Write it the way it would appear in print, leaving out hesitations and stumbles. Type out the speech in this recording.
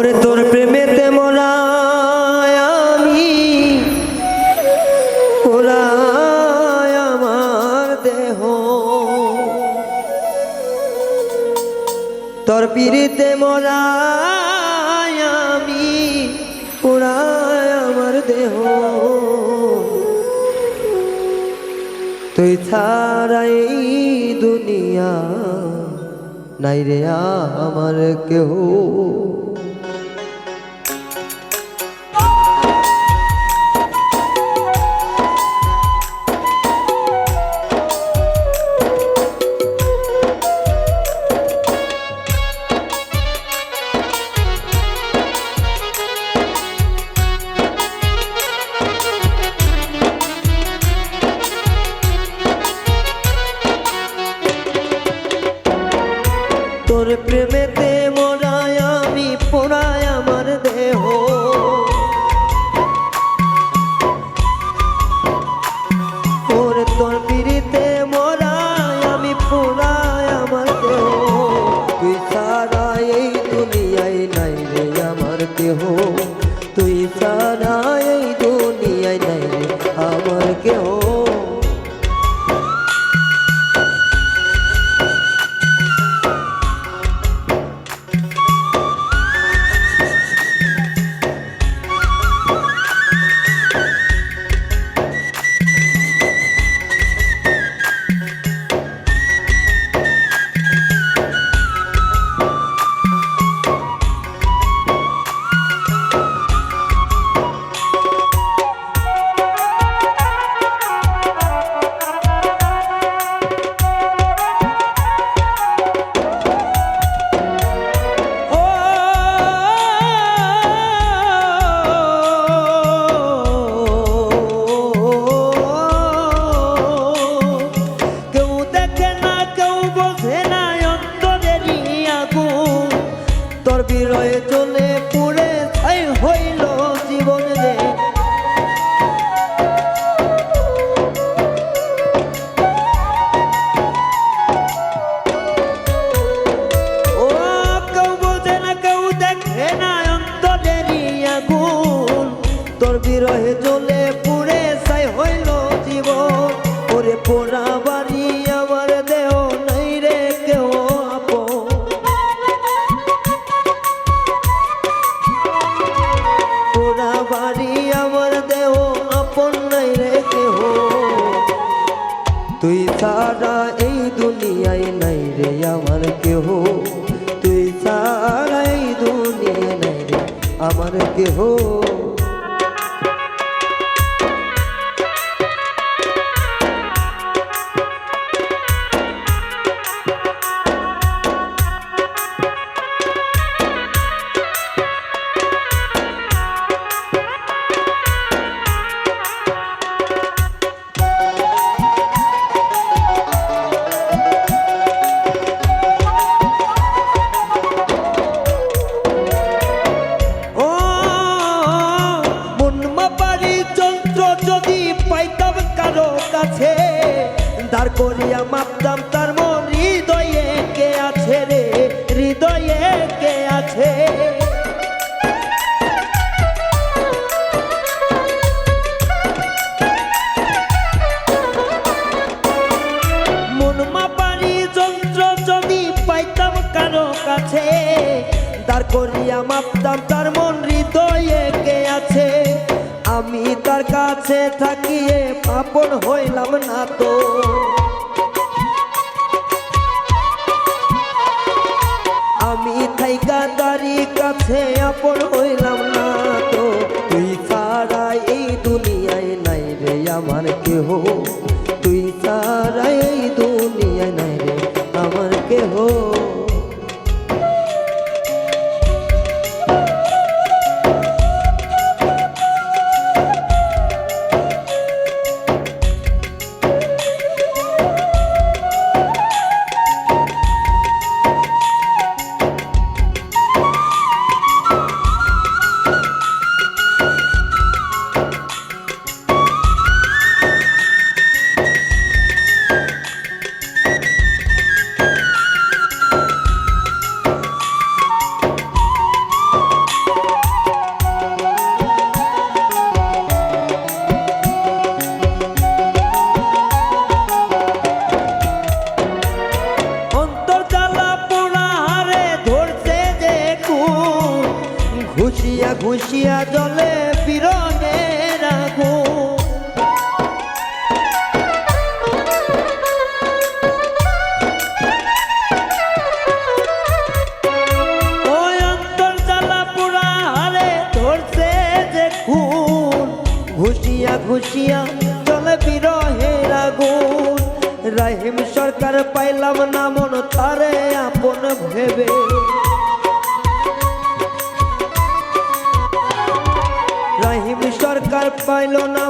ওরে তোর প্রেমেতে মোরা আমি পোড়ায় আমার দেহ, তোর পিড়িতে মোরা আমি পোড়ায় আমার দেহ। তুই ছাড়া এই দুনিয়া নাই রে আমার কেহ। তোর প্রেমেতে মোরায় আমি পোড়ায় আমার দেহ, ওরে তোর পিড়িতে মোরায় আমি পোড়ায় আমার দেহ। তুই ছাড়া এই দুনিয়ায় নাই রে আমার কেহ, তুই ছাড়া এই দুনিয়ায় নাই রে আমার কেহ। তোর বিরহে চলে পুড়ে ছাই হইল জীবন রে, ও কেউ বোঝে না কেউ দেখে না অন্তরেরই আগুন। তোর বিরহে চলে পুড়ে ছাই হইল জীবন, ওরে পোড়া বাড়ি আমার দেহ নাই রে কেউ আপন। বাড়ি আমার দেহ আপন নাই রে কেহ, তুই ছাড়া এই দুনিয়ায় নাই রে আমার কেহ, তুই ছাড়া এই দুনিয়ায় নাই রে আমার কেহ। দাঁড় করিয়া মাপতাম তার মন, হৃদয়ে কে আছে রে, হৃদয়ে কে আছে। মন মাপারি যন্ত্র যদি পাইতাম কারো কাছে, দাঁড় করিয়া মাপতাম তার মন, হৃদয়ে কে আছে। আমি তার কাছে থাকিয়ে আপন হইলাম না তো, আমি থাইকা তারি কাছে আপন হইলাম না তো। তুই ছাড়া এই দুনিয়ায় নাই রে আমার কেহ, তুই ছাড়া এই দুনিয়ায় নাই রে আমার কেহ। ঘুষিয়া জলে বিরহের আগুন। ওই অন্তর জ্বালা পুরা হারে ধরছে যে খুন, ঘুষিয়া ঘুষিয়া জলে বিরহের আগুন। রহিম সরকার পাইলাম না মন তারে আপন ভেবে, রহিম সরকার পাইল না